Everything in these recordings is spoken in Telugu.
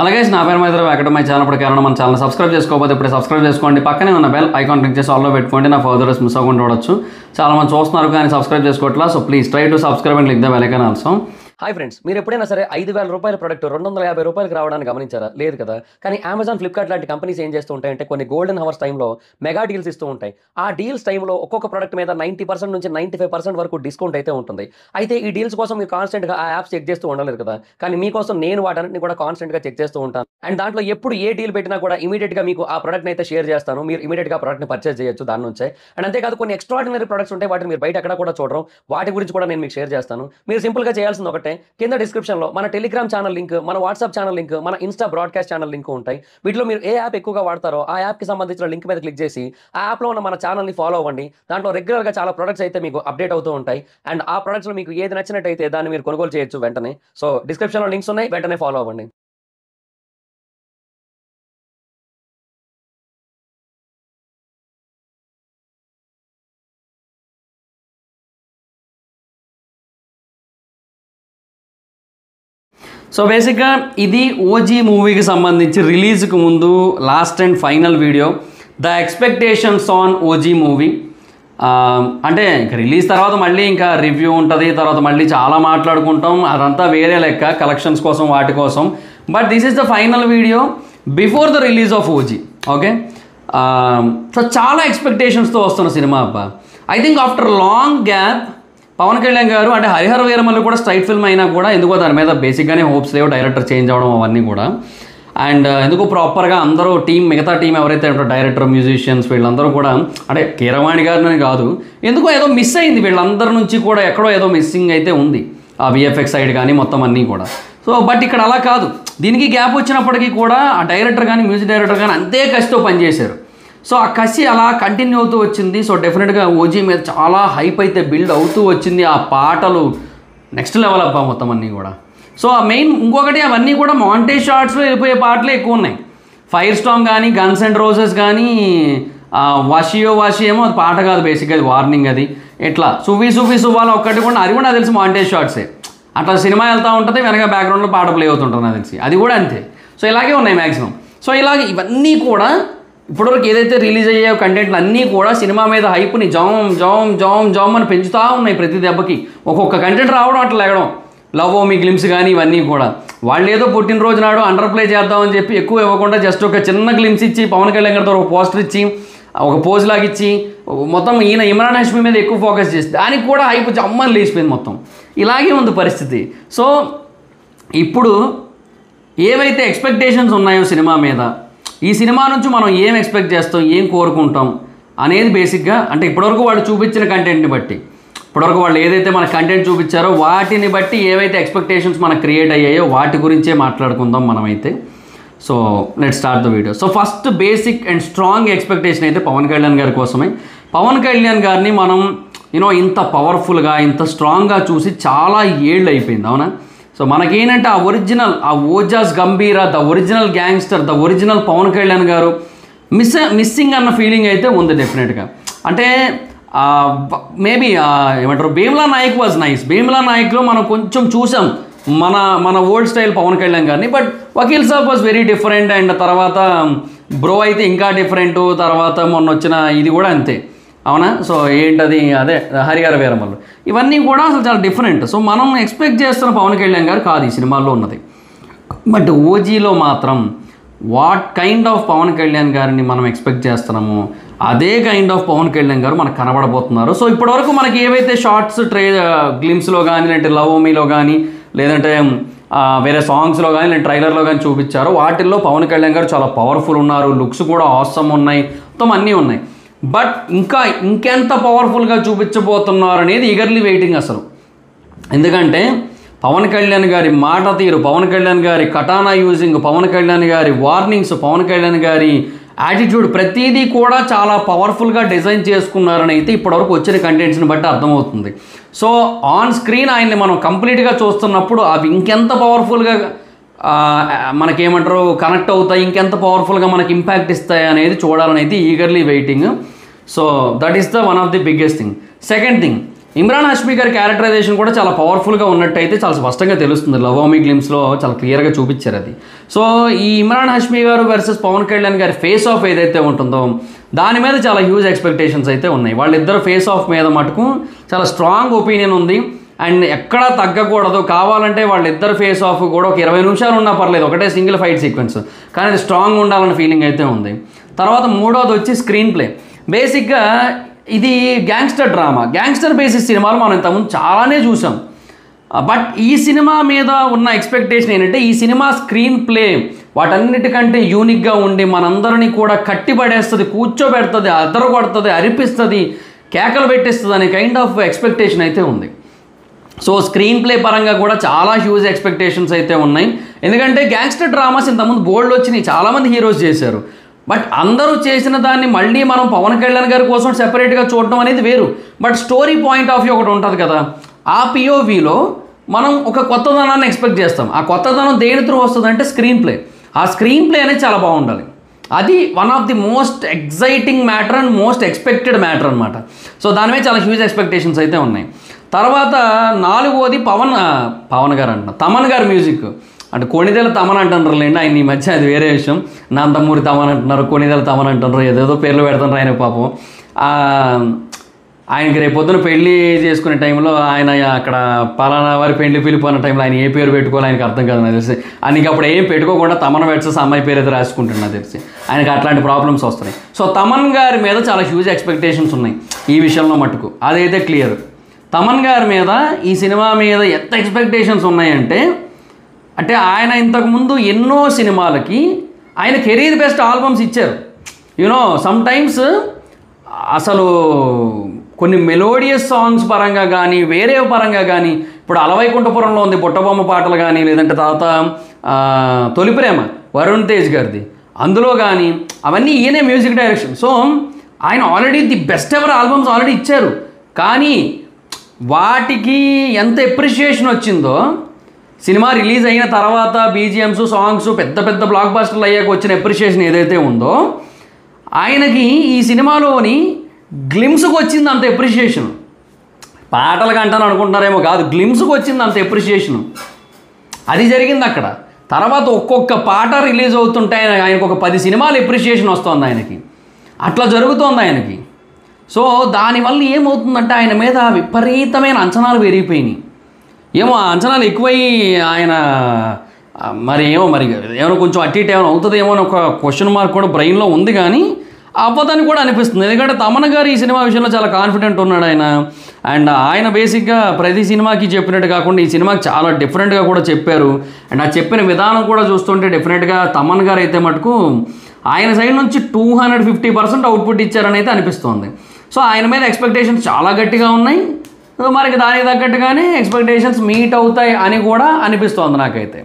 అలాగే నా పేరు మైత్ర వెంకట మై ఛానల్ ఇప్పుడు కేవలం మన ఛానల్ సబ్స్క్రైబ్ చేసుకోకపోతే ఇప్పుడు సబ్స్క్రైబ్ చేసుకోండి. పక్కనే ఉన్న బెల్ ఐకాన్ క్లిక్ చేసి ఆల్లో పెట్టుకోండి. నా ఫర్దర్స్ మిస్ అవ్వకుండా చూడొచ్చు. చాలా మంది చూస్తున్నారు కానీ సబ్స్క్రైబ్ చేసుకోవట్లా. So please try to subscribe and click the bell icon also. Hi friends, మీరు ఎప్పుడైనా సరే 5,000 రూపాయల ప్రొడక్ట్ 250 రూపాయలకు రావడానికి గమనించారా? లేదు కదా. కానీ అమెజాన్, ఫ్లిప్కార్ట్ లాంటి కంపెనీస్ ఏం చేస్తూ ఉంటాయంటే కొన్ని గోల్డెన్ హవర్స్ టైంలో మెగా డీల్స్ ఇస్తూ ఉంటాయి. ఆ డీల్స్ టైంలో ఒక్కొక్క ప్రొడక్ట్ మీద 90% నుంచి 95% వరకు డిస్కౌంట్ అయితే ఉంటుంది. అయితే ఈ డీల్స్ కోసం మీరు కాన్స్టెంట్గా ఆ యాప్స్ చెక్ చేస్తూ ఉండలేదు కదా. కానీ మీకోసం నేను వాటన్నిటిని కూడా కాన్స్టెంట్గా చెక్ చేస్తూ ఉంటాను. అండ్ దాంట్లో ఎప్పుడు ఏ డీల్ పెట్టినా కూడా ఇమీడియట్గా మీకు ఆ ప్రొడక్ట్ని అయితే షేర్ చేస్తాను. మీరు ఇమీడియట్గా ప్రొడక్ట్ని పర్చేస్ చేయొచ్చు దాని నుంచే. అండ్ అంతేకాదు కొన్ని ఎక్స్ట్రాడినరీ ప్రొడక్ట్స్ ఉంటాయి, వాటిని మీరు బయట ఎక్కడ కూడా చూడరు. వాటి గురించి కూడా నేను మీకు షేర్ చేస్తాను. మీరు సింపుల్గా చేయాల్సింది ఒకటే, కింద డిస్క్రిప్షన్లో మన టెలిగ్రామ్ ఛానల్ లింక్, మన వాట్సాప్ ఛానల్ లింక్, మన ఇన్స్టా బ్రాడ్కాస్ట్ ఛానల్ లింక్ ఉంటాయి. వీటిలో మీరు ఏ యాప్ ఎక్కువగా వాడతారో ఆ యాప్కి సంబంధించిన లింక్ మీద క్లిక్ చేసి ఆ యాప్లో ఉన్న మన ఛానల్ని ఫాలో అవ్వండి. దాంట్లో రెగ్యులర్గా చాలా ప్రొడక్ట్స్ అయితే మీకు అప్డేట్ అవుతూ ఉంటాయి. అండ్ ఆ ప్రొడక్ట్స్లో మీకు ఏది నచ్చినట్టయితే దాన్ని మీరు కొనుగోలు చేయొచ్చు వెంటనే. సో డిస్క్రిప్షన్లో లింక్స్ ఉన్నాయి, వెంటనే ఫాలో అవ్వండి. సో బేసిక్గా ఇది ఓజీ మూవీకి సంబంధించి రిలీజ్కి ముందు last and final video, the expectations on OG movie. అంటే ఇంకా రిలీజ్ తర్వాత మళ్ళీ ఇంకా రివ్యూ ఉంటుంది, తర్వాత మళ్ళీ చాలా మాట్లాడుకుంటాం, అదంతా వేరే లెక్క కలెక్షన్స్ కోసం వాటి కోసం. But this is the final video before the release of OG. Okay, so చాలా ఎక్స్పెక్టేషన్స్తో వస్తున్న సినిమా అబ్బా. I think after long gap Pawan Kalyan garu అంటే హరిహర వీరమల్లు కూడా స్ట్రైట్ ఫిల్మ్ అయినా కూడా ఎందుకో దాని మీద బేసిక్గానే హోప్స్ లేవు, డైరెక్టర్ చేంజ్ అవ్వడం అవన్నీ కూడా. అండ్ ఎందుకు ప్రాపర్గా అందరూ మిగతా టీం ఎవరైతే డైరెక్టర్, మ్యూజిషియన్స్ వీళ్ళందరూ కూడా అంటే కీరవాణి గారిని కాదు, ఎందుకో ఏదో మిస్ అయింది వీళ్ళందరి నుంచి కూడా, ఎక్కడో ఏదో మిస్సింగ్ అయితే ఉంది ఆ విఎఫ్ఎక్స్ సైడ్ కానీ మొత్తం అన్నీ కూడా. సో బట్ ఇక్కడ అలా కాదు, దీనికి గ్యాప్ వచ్చినప్పటికీ కూడా ఆ డైరెక్టర్ కానీ మ్యూజిక్ డైరెక్టర్ కానీ అంతే కసితో పనిచేశారు. సో ఆ కసి అలా కంటిన్యూ అవుతూ వచ్చింది. సో డెఫినెట్గా ఓజీ మీద చాలా హైప్ అయితే బిల్డ్ అవుతూ వచ్చింది. ఆ పాటలు నెక్స్ట్ లెవెల్ అబ్బా మొత్తం అన్నీ కూడా. సో ఆ మెయిన్ ఇంకొకటి అవన్నీ కూడా మాంటేజ్ షార్ట్స్లో వెళ్ళిపోయే పాటలే ఎక్కువ ఉన్నాయి. ఫైర్ స్టామ్ కానీ, గన్స్ అండ్ రోజెస్ కానీ, వాషి ఏమో అది పాట కాదు బేసిక్గా, అది వార్నింగ్. అది ఎట్లా సువ్వి సువ్వాల ఒక్కటి కూడా అది కూడా నాకు తెలిసి మాంటేజ్ షార్ట్సే. అట్లా సినిమా వెళ్తూ ఉంటుంది, వెనక బ్యాక్గ్రౌండ్లో పాట ప్లే అవుతుంటుంది నాకు తెలిసి, అది కూడా అంతే. సో ఇలాగే ఉన్నాయి మ్యాక్సిమం. సో ఇలాగే ఇవన్నీ కూడా ఇప్పటివరకు ఏదైతే రిలీజ్ అయ్యే కంటెంట్లు అన్నీ కూడా సినిమా మీద హైప్ని జామ్ అని పెంచుతూ ఉన్నాయి. ప్రతి దెబ్బకి ఒక్కొక్క కంటెంట్ రావడం, అట్లా లేగడం. లవ్ ఓ మీ గ్లిమ్స్ కానీ ఇవన్నీ కూడా వాళ్ళు ఏదో పుట్టినరోజు నాడు అండర్ ప్లే చేద్దామని చెప్పి ఎక్కువ ఇవ్వకుండా జస్ట్ ఒక చిన్న గ్లిమ్స్ ఇచ్చి పవన్ కళ్యాణ్ గారితో ఒక పోస్టర్ ఇచ్చి ఒక పోజ్ లాగిచ్చి మొత్తం ఈయన ఇమ్రాన్ హష్మీ మీద ఎక్కువ ఫోకస్ చేసి దానికి కూడా హైప్ జమ్మని లేచిపోయింది మొత్తం. ఇలాగే ఉంది పరిస్థితి. సో ఇప్పుడు ఏవైతే ఎక్స్పెక్టేషన్స్ ఉన్నాయో సినిమా మీద, ఈ సినిమా నుంచి మనం ఏం ఎక్స్పెక్ట్ చేస్తాం, ఏం కోరుకుంటాం అనేది బేసిక్గా అంటే ఇప్పటివరకు వాళ్ళు చూపించిన కంటెంట్ని బట్టి, ఇప్పటివరకు వాళ్ళు ఏదైతే మన కంటెంట్ చూపించారో వాటిని బట్టి ఏవైతే ఎక్స్పెక్టేషన్స్ మనకు క్రియేట్ అయ్యాయో వాటి గురించే మాట్లాడుకుందాం మనమైతే. So let start the video. So first basic and strong expectation అయితే పవన్ కళ్యాణ్ గారి కోసమే. పవన్ కళ్యాణ్ గారిని మనం ఇంత పవర్ఫుల్గా, ఇంత స్ట్రాంగ్గా చూసి చాలా ఏళ్ళు అయిపోయింది, అవునా? సో మనకేంటంటే ఆ ఒరిజినల్, ఆ Ojas Gambheera, the original gangster, the original Pawan Kalyan garu missing అన్న ఫీలింగ్ అయితే ఉంది డెఫినెట్గా. అంటే మేబీ ఏమంటారు, భీమ్లా నాయక్ వాజ్ నైస్. భీమ్లా నాయక్లో మనం కొంచెం చూసాం మన ఓల్డ్ స్టైల్ పవన్ కళ్యాణ్ గారిని. But Vakeel Saab was very different. And తర్వాత బ్రో అయితే ఇంకా డిఫరెంట్. తర్వాత మొన్న వచ్చిన ఇది కూడా అంతే, అవునా? సో ఏంటది, అదే హరిహర వీరమల్లు, ఇవన్నీ కూడా అసలు చాలా డిఫరెంట్. సో మనం ఎక్స్పెక్ట్ చేస్తున్న పవన్ కళ్యాణ్ గారు కాదు ఈ సినిమాల్లో ఉన్నది. బట్ ఓజీలో మాత్రం what kind of Pawan Kalyan గారిని మనం ఎక్స్పెక్ట్ చేస్తున్నామో అదే కైండ్ ఆఫ్ పవన్ కళ్యాణ్ గారు మనకు కనబడబోతున్నారు. సో ఇప్పటివరకు మనకి ఏవైతే షార్ట్స్ గ్లిమ్స్లో కానీ, లేదంటే లవ్ మీలో కానీ, లేదంటే వేరే సాంగ్స్లో కానీ, లేదంటే ట్రైలర్లో కానీ చూపించారో వాటిల్లో పవన్ కళ్యాణ్ గారు చాలా పవర్ఫుల్ ఉన్నారు, లుక్స్ కూడా ఆసమ్ ఉన్నాయి, మొత్తం అన్నీ ఉన్నాయి. బట్ ఇంకెంత పవర్ఫుల్గా చూపించబోతున్నారు అనేది ఈగర్లీ వెయిటింగ్ అసలు. ఎందుకంటే పవన్ కళ్యాణ్ గారి మాట తీరు, పవన్ కళ్యాణ్ గారి కటానా యూజింగ్, పవన్ కళ్యాణ్ గారి వార్నింగ్స్, పవన్ కళ్యాణ్ గారి యాటిట్యూడ్ ప్రతిదీ కూడా చాలా పవర్ఫుల్గా డిజైన్ చేసుకున్నారని అయితే ఇప్పటివరకు వచ్చిన కంటెంట్స్ని బట్టి అర్థమవుతుంది. సో ఆన్ స్క్రీన్ ఆయన్ని మనం కంప్లీట్గా చూస్తున్నప్పుడు అవి ఇంకెంత పవర్ఫుల్గా మనకేమంటారు కనెక్ట్ అవుతాయి, ఇంకెంత పవర్ఫుల్గా మనకి ఇంపాక్ట్ ఇస్తాయి అనేది చూడాలని అయితే eagerly waiting. So that is the one of the biggest thing. Second thing, Imran Hashmi గారి క్యారెక్టరైజేషన్ కూడా చాలా పవర్ఫుల్గా ఉన్నట్టయితే చాలా స్పష్టంగా తెలుస్తుంది. లవ్ మీ గ్లిమ్స్లో చాలా క్లియర్గా చూపించారు అది. సో ఈ ఇమ్రాన్ హష్మీ గారు వర్సెస్ పవన్ కళ్యాణ్ గారి ఫేస్ ఆఫ్ ఏదైతే ఉంటుందో దాని మీద చాలా హ్యూజ్ ఎక్స్పెక్టేషన్స్ అయితే ఉన్నాయి. వాళ్ళిద్దరు ఫేస్ ఆఫ్ మీద మటుకు చాలా స్ట్రాంగ్ ఒపీనియన్ ఉంది. అండ్ ఎక్కడా తగ్గకూడదు, కావాలంటే వాళ్ళిద్దరు ఫేస్ ఆఫ్ కూడా ఒక 20 నిమిషాలు ఉన్నా పర్లేదు, ఒకటే సింగిల్ ఫైట్ సీక్వెన్స్, కానీ అది స్ట్రాంగ్ ఉండాలన్న ఫీలింగ్ అయితే ఉంది. తర్వాత మూడోది వచ్చి స్క్రీన్ ప్లే. బేసిక్గా ఇది గ్యాంగ్స్టర్ డ్రామా, గ్యాంగ్స్టర్ బేసిస్ సినిమాలు మనం ఇంతకుముందు చాలానే చూసాం. బట్ ఈ సినిమా మీద ఉన్న ఎక్స్పెక్టేషన్ ఏంటంటే ఈ సినిమా స్క్రీన్ ప్లే వాటన్నిటికంటే యూనిక్గా ఉండి మనందరినీ కూడా కట్టిపడేస్తుంది, కూర్చోబెడుతుంది, అదరగొడుతుంది, అరిపిస్తుంది, కేకలు పెట్టేస్తుంది అనే కైండ్ ఆఫ్ ఎక్స్పెక్టేషన్ అయితే ఉంది. సో స్క్రీన్ ప్లే పరంగా కూడా చాలా హ్యూజ్ ఎక్స్పెక్టేషన్స్ అయితే ఉన్నాయి. ఎందుకంటే గ్యాంగ్స్టర్ డ్రామాస్ ఇంతకుముందు బోల్డ్ వచ్చినాయి, చాలామంది హీరోస్ చేశారు. బట్ అందరూ చేసిన దాన్ని మళ్ళీ మనం పవన్ కళ్యాణ్ గారి కోసం సెపరేట్గా చూడటం అనేది వేరు. But story point of view ఒకటి ఉంటుంది కదా, ఆ పిఓవిలో మనం ఒక కొత్తదనాన్ని ఎక్స్పెక్ట్ చేస్తాం. ఆ కొత్తదనం దేని త్రూ వస్తుంది అంటే స్క్రీన్ ప్లే. ఆ స్క్రీన్ ప్లే అనేది చాలా బాగుండాలి. అది one of the most exciting matter and most expected matter అనమాట. సో దాని మీద చాలా హ్యూజ్ ఎక్స్పెక్టేషన్స్ అయితే ఉన్నాయి. తర్వాత నాలుగోది పవన్ గారు అంటున్నా, తమన్ గారి మ్యూజిక్. అంటే కొణిదెల తమన్ అంటున్నారు లేండి, ఆయన ఈ మధ్య అది వేరే విషయం. నందమూరి తమన్ అంటున్నారు, కొణిదెల తమన్ అంటున్నారు, ఏదేదో పేర్లు పెడుతున్నారు ఆయన పాపం. ఆయనకి రేపు పొద్దున పెళ్లి చేసుకునే టైంలో ఆయన అక్కడ పలానా వారి పెళ్లి పిలుపు అన్న టైంలో ఆయన ఏ పేరు పెట్టుకోవాలి ఆయనకు అర్థం కాదు నాకు తెలిసి. ఆయనకి అప్పుడు ఏం పెట్టుకోకుండా తమన్ వెట్సెస్ అమ్మాయి పేరు అయితే రాసుకుంటున్నా తెలిసి. ఆయనకి అట్లాంటి ప్రాబ్లమ్స్ వస్తున్నాయి. సో తమన్ గారి మీద చాలా హ్యూజ్ ఎక్స్పెక్టేషన్స్ ఉన్నాయి ఈ విషయంలో మటుకు, అదైతే క్లియర్. తమన్ గారి మీద ఈ సినిమా మీద ఎంత ఎక్స్పెక్టేషన్స్ ఉన్నాయంటే అంటే ఆయన ఇంతకుముందు ఎన్నో సినిమాలకి ఆయన కెరీర్ బెస్ట్ ఆల్బమ్స్ ఇచ్చారు. యూనో సమ్ టైమ్స్ అసలు కొన్ని మెలోడియస్ సాంగ్స్ పరంగా కానీ వేరే పరంగా కానీ, ఇప్పుడు అలవైకుంఠపురంలో ఉంది పుట్టబొమ్మ పాటలు కానీ, లేదంటే తర్వాత తొలి ప్రేమ వరుణ్ తేజ్ గారిది, అందులో కానీ అవన్నీ ఈయనే మ్యూజిక్ డైరెక్షన్. సో ఆయన already the best ever albums already ఇచ్చారు. కానీ వాటికి ఎంత ఎప్రిషియేషన్ వచ్చిందో సినిమా రిలీజ్ అయిన తర్వాత బీజిఎమ్స్ సాంగ్స్ పెద్ద పెద్ద బ్లాక్ బస్టర్లు అయ్యాక వచ్చిన ఎప్రిషియేషన్ ఏదైతే ఉందో ఆయనకి ఈ సినిమాలోని గ్లిమ్స్కి వచ్చింది అంత ఎప్రిషియేషన్. పాటలకు అంటాను అనుకుంటున్నారేమో, కాదు, గ్లిమ్స్కి వచ్చింది అంత ఎప్రిషియేషను. అది జరిగింది అక్కడ. తర్వాత ఒక్కొక్క పాట రిలీజ్ అవుతుంటే ఆయనకు ఒక 10 సినిమాలు ఎప్రిషియేషన్ వస్తుంది ఆయనకి. అట్లా జరుగుతోంది ఆయనకి. సో దానివల్ల ఏమవుతుందంటే ఆయన మీద విపరీతమైన అంచనాలు పెరిగిపోయినాయి. ఏమో ఆ అంచనాలు ఎక్కువై ఆయన మరి ఏమో కొంచెం అటు ఇటు ఏమైనా అవుతుందేమో అని ఒక క్వశ్చన్ మార్క్ కూడా బ్రెయిన్లో ఉంది. కానీ అవ్వదని కూడా అనిపిస్తుంది. ఎందుకంటే తమన్ గారు ఈ సినిమా విషయంలో చాలా కాన్ఫిడెంట్ ఉన్నాడు ఆయన. అండ్ ఆయన బేసిక్గా ప్రతి సినిమాకి చెప్పినట్టు కాకుండా ఈ సినిమాకి చాలా డిఫరెంట్గా కూడా చెప్పారు. అండ్ ఆ చెప్పిన విధానం కూడా చూస్తుంటే డెఫినెట్గా తమన్ గారు అయితే మటుకు ఆయన సైడ్ నుంచి 250% అవుట్పుట్ ఇచ్చారని అయితే అనిపిస్తోంది. సో ఆయన మీద ఎక్స్పెక్టేషన్స్ చాలా గట్టిగా ఉన్నాయి. మరి దానికి తగ్గట్టుగానే ఎక్స్పెక్టేషన్స్ మీట్ అవుతాయి అని కూడా అనిపిస్తోంది నాకైతే.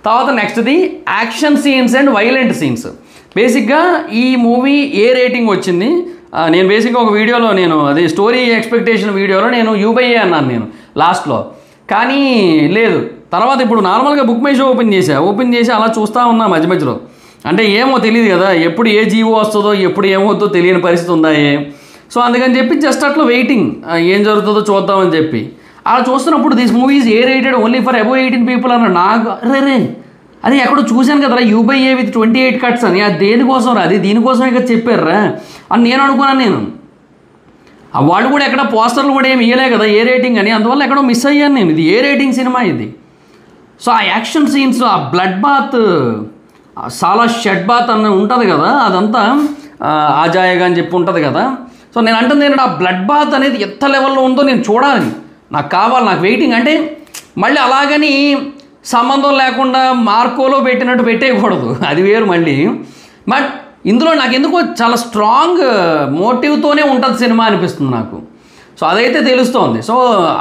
తర్వాత నెక్స్ట్ది action scenes and violent scenes. బేసిక్గా ఈ మూవీ ఏ రేటింగ్ వచ్చింది, నేను బేసిక్గా ఒక వీడియోలో అది స్టోరీ ఎక్స్పెక్టేషన్ వీడియోలో నేను U/A అన్నాను నేను లాస్ట్లో. కానీ లేదు, తర్వాత ఇప్పుడు నార్మల్గా బుక్ మై షో ఓపెన్ చేసి అలా చూస్తూ ఉన్నా మధ్య మధ్యలో. అంటే ఏమో తెలియదు కదా, ఎప్పుడు ఏ జీవో వస్తుందో ఎప్పుడు ఏమవుతుందో తెలియని పరిస్థితి ఉందా. సో అందుకని చెప్పి జస్ట్ అట్లా వెయిటింగ్, ఏం జరుగుతుందో చూద్దామని చెప్పి అలా చూస్తున్నప్పుడు this movies A rated only for above 18 people అన్నాడు. నాకు అది ఎక్కడో చూశాను కదరా U/A with 28 cuts అని, అది దేనికోసం రా, అది దీనికోసమే కదా చెప్పారా అని నేను అనుకున్నాను. వాళ్ళు కూడా ఎక్కడ పోస్టర్లు కూడా ఏమి ఇయ్యలే కదా ఏ రేటింగ్ అని, అందువల్ల ఎక్కడో మిస్ అయ్యాను నేను. ఇది ఏ రేటింగ్ సినిమా ఇది. సో ఆ యాక్షన్ సీన్స్, ఆ బ్లడ్ బాత్, చాలా షెడ్ బాత్ అన్న ఉంటుంది కదా, అదంతా ఆజాయగా అని చెప్పి ఉంటుంది కదా. సో నేను అంటుంది ఏంటంటే ఆ బ్లడ్ బాత్ అనేది ఎంత లెవెల్లో ఉందో నేను చూడాలి, నాకు కావాలి, నాకు వెయిటింగ్. అంటే మళ్ళీ అలాగని సంబంధం లేకుండా మార్కోలో పెట్టినట్టు పెట్టేయకూడదు, అది వేరు మళ్ళీ. బట్ ఇందులో నాకు ఎందుకో చాలా స్ట్రాంగ్ మోటివ్తోనే ఉంటుంది సినిమా అనిపిస్తుంది నాకు. సో అదైతే తెలుస్తోంది. సో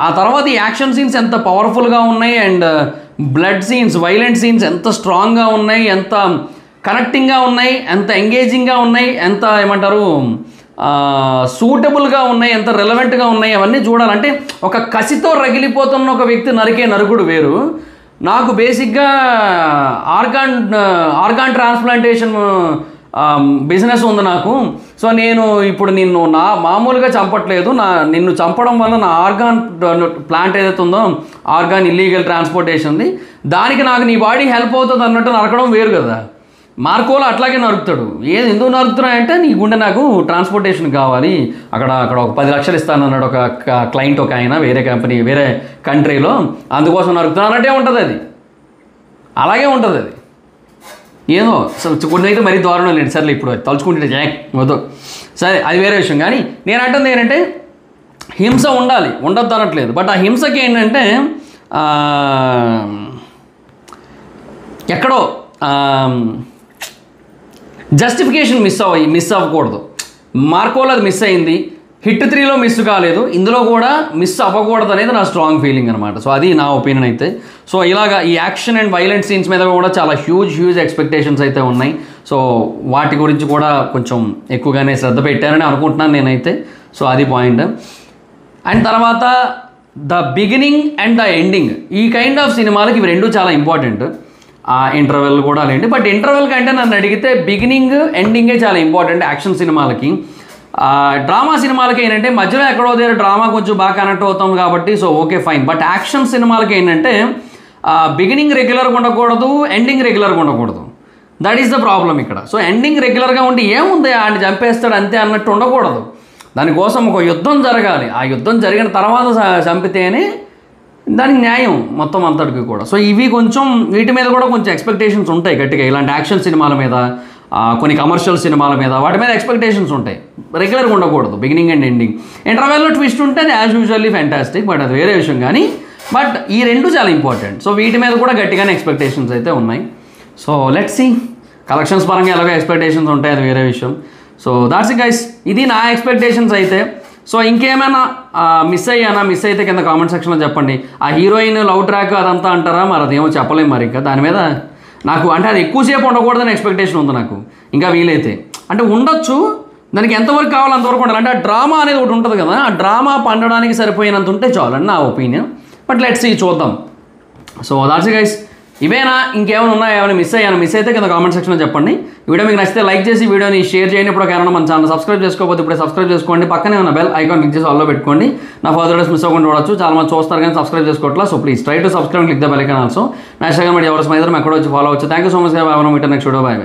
ఆ తర్వాత ఈ యాక్షన్ సీన్స్ ఎంత పవర్ఫుల్గా ఉన్నాయి and blood scenes, violent scenes ఎంత స్ట్రాంగ్గా ఉన్నాయి, ఎంత కనెక్టింగ్గా ఉన్నాయి, ఎంత ఎంగేజింగ్గా ఉన్నాయి, ఎంత ఏమంటారు సూటబుల్గా ఉన్నాయి, ఎంత రెలవెంట్గా ఉన్నాయి, అవన్నీ చూడాలంటే ఒక కసితో రగిలిపోతున్న ఒక వ్యక్తి నరికే నరుకుడు వేరు. నాకు బేసిక్గా ఆర్గాన్ ట్రాన్స్ప్లాంటేషన్ బిజినెస్ ఉంది నాకు. సో నేను ఇప్పుడు నిన్ను మామూలుగా చంపట్లేదు, నిన్ను చంపడం వల్ల నా ఆర్గాన్ ప్లాంట్ ఏదైతే ఉందో ఆర్గాన్ ఇల్లీగల్ ట్రాన్స్పోర్టేషన్ది, దానికి నాకు నీ బాడీ హెల్ప్ అవుతుంది అన్నట్టు నరకడం వేరు కదా. మార్కోలో అట్లాగే నరుకుతాడు. ఎందుకు నరుకుతున్నాయంటే నీ గుండె నాకు ట్రాన్స్పోర్టేషన్ కావాలి, అక్కడ ఒక 10 లక్షలు ఇస్తాను అన్నాడు ఒక క్లయింట్, ఒక ఆయన వేరే కంపెనీ వేరే కంట్రీలో, అందుకోసం నరుకుతాను అన్నట్టే ఉంటుంది. అది అలాగే ఉంటుంది. అది ఏదో కొన్ని అయితే మరీ దారుణం లేదు, సర్లే ఇప్పుడు తలుచుకుంటే వద్దు, సరే అది వేరే విషయం. కానీ నేను అంటుంది ఏంటంటే హింస ఉండాలి, ఉండద్దు అనట్లేదు. బట్ ఆ హింసకి ఏంటంటే ఎక్కడో జస్టిఫికేషన్ మిస్ అవ్వకూడదు. మార్కోలో అది మిస్ అయింది, హిట్ 3లో మిస్ కాలేదు, ఇందులో కూడా మిస్ అవ్వకూడదు అనేది నా స్ట్రాంగ్ ఫీలింగ్ అనమాట. సో అది నా ఒపీనియన్ అయితే. సో ఇలాగా ఈ యాక్షన్ అండ్ వైలెంట్ సీన్స్ మీద కూడా చాలా హ్యూజ్ ఎక్స్పెక్టేషన్స్ అయితే ఉన్నాయి. సో వాటి గురించి కూడా కొంచెం ఎక్కువగానే శ్రద్ధ పెట్టారని అనుకుంటున్నాను నేనైతే. సో అది పాయింట్. అండ్ తర్వాత the beginning and the ending, ఈ కైండ్ ఆఫ్ సినిమాలకి ఇవి రెండు చాలా ఇంపార్టెంట్. ఇంటర్వెల్ కూడా లేండి, బట్ ఇంటర్వెల్ కంటే నన్ను అడిగితే బిగినింగ్ ఎండింగే చాలా ఇంపార్టెంట్ యాక్షన్ సినిమాలకి. డ్రామా సినిమాలకి ఏంటంటే మధ్యలో ఎక్కడో దగ్గర డ్రామా కొంచెం బాగా కనెక్ట్ అవుతాం కాబట్టి so okay fine. But action సినిమాలకి ఏంటంటే బిగినింగ్ రెగ్యులర్గా ఉండకూడదు, ఎండింగ్ రెగ్యులర్గా ఉండకూడదు. దట్ ఈస్ ద ప్రాబ్లం ఇక్కడ. సో ఎండింగ్ రెగ్యులర్గా ఉండి ఏముంది ఆయన చంపేస్తాడు అంతే అన్నట్టు ఉండకూడదు. దానికోసం ఒక యుద్ధం జరగాలి, ఆ యుద్ధం జరిగిన తర్వాత చంపితేనే దానికి న్యాయం మొత్తం అంతటికి కూడా. సో ఇవి కొంచెం వీటి మీద కూడా కొంచెం ఎక్స్పెక్టేషన్స్ ఉంటాయి గట్టిగా, ఇలాంటి యాక్షన్ సినిమాల మీద, కొన్ని కమర్షియల్ సినిమాల మీద, వాటి మీద ఎక్స్పెక్టేషన్స్ ఉంటాయి. రెగ్యులర్గా ఉండకూడదు బిగినింగ్ అండ్ ఎండింగ్. ఇంటర్వెల్లో ట్విస్ట్ ఉంటే అది యాజ్ యూజువల్లీ ఫ్యాంటాస్టిక్, బట్ అది వేరే విషయం. కానీ బట్ ఈ రెండు చాలా ఇంపార్టెంట్. సో వీటి మీద కూడా గట్టిగానే ఎక్స్పెక్టేషన్స్ అయితే ఉన్నాయి. సో లెట్స్ సీ, కలెక్షన్స్ పరంగా ఎలాగో ఎక్స్పెక్టేషన్స్ ఉంటాయి, అది వేరే విషయం. సో దాట్స్ ఇట్ గైస్, ఇది నా ఎక్స్పెక్టేషన్స్ అయితే. సో ఇంకేమైనా మిస్ అయితే కింద కామెంట్ సెక్షన్లో చెప్పండి. ఆ హీరోయిన్ లవ్ ట్రాక్ అదంతా అంటారా, మరి అదేమో చెప్పలేము. మరి ఇంకా దాని మీద నాకు అంటే అది ఎక్కువసేపు ఉండకూడదని ఎక్స్పెక్టేషన్ ఉంది నాకు. ఇంకా వీలైతే అంటే ఉండొచ్చు, దానికి ఎంతవరకు కావాలో అంతవరకు ఉండాలి. అంటే ఆ డ్రామా అనేది ఒకటి ఉంటుంది కదా, ఆ డ్రామా పండడానికి సరిపోయినంత ఉంటే చాలని నా ఒపీనియన్. బట్ లెట్స్ సీ, చూద్దాం. సో దాట్స్ గైస్, ఇవేనా ఇంకేమైనా ఉన్నాయా, ఏమైనా మిస్ అయితే కింద కామెంట్ సెక్షన్లో చెప్పండి. ఈ వీడియో మీకు నచ్చితే లైక్ చేసి వీడియోని షేర్ చేయండి. ఇప్పుడు ఎవరైనా మన ఛానల్ సబ్స్క్రైబ్ చేసుకోకపోతే ఇప్పుడే సబ్స్క్రైబ్ చేసుకోండి. పక్కనే ఉన్న బెల్ ఐకాన్ క్లిక్ చేసి ఆల్లో పెట్టుకోండి. నా ఫర్దర్ వీడియోస్ మిస్ అవ్వకుండా చూడొచ్చు. చాలా మంది చూస్తారు కానీ సబ్స్క్రైబ్ చేసుకోవట్లా. So please try to subscribe click the bell icon also. నా ఇన్స్టాగ్రామ్ మీడియా ఎవరు స్మైదర్ ఎక్కడ వచ్చి ఫాలో అవచ్చు. Thank you so much. మీటర్ next video. Bye.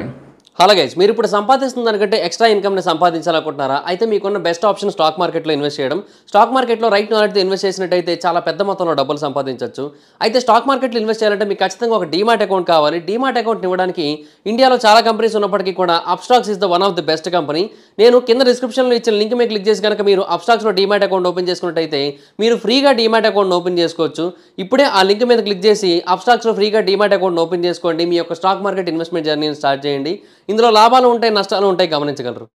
Hello guys, మీరు ఇప్పుడు సంపాదిస్తున్న దానికంటే ఎక్స్ట్రా ఇన్కమ్ని సంపాదించాలనుకుంటున్నారా? అయితే మీకున్న బెస్ట్ ఆప్షన్ స్టాక్ మార్కెట్లో ఇన్వెస్ట్ చేయడం. స్టాక్ మార్కెట్లో రైట్ నాలెడ్జ్తో ఇన్వెస్ట్ చేసినట్టయితే చాలా పెద్ద మొత్తంలో డబ్బులు సంపాదించవచ్చు. అయితే స్టాక్ మార్కెట్లో ఇన్వెస్ట్ చేయాలంటే మీకు ఖచ్చితంగా ఒక డీమాట్ అకౌంట్ కావాలి. డీమాట్ అకౌంట్ ఇవ్వడానికి ఇండియాలో చాలా కంపెనీస్ ఉన్నప్పటికీ కూడా Upstox is the one of the best company. నేను కింద డిస్క్రిప్షన్లో ఇచ్చిన లింక్ మీద క్లిక్ చేసి కనుక మీరు అప్స్టాక్స్లో డీమాట్ అకౌంట్ ఓపెన్ చేసుకున్నట్టయితే మీరు ఫ్రీగా డీమాట్ అకౌంట్ ఓపెన్ చేసుకోవచ్చు. ఇప్పుడే ఆ లింక్ మీద క్లిక్ చేసి అప్స్టాక్స్లో ఫ్రీగా డీమాట్ అకౌంట్ ఓపెన్ చేసుకోండి. మీ యొక్క స్టాక్ మార్కెట్ ఇన్వెస్ట్మెంట్ జర్నీని స్టార్ట్ చేయండి. ఇందులో లాభాలు ఉంటాయి, నష్టాలు ఉంటాయి, గమనించగలరు.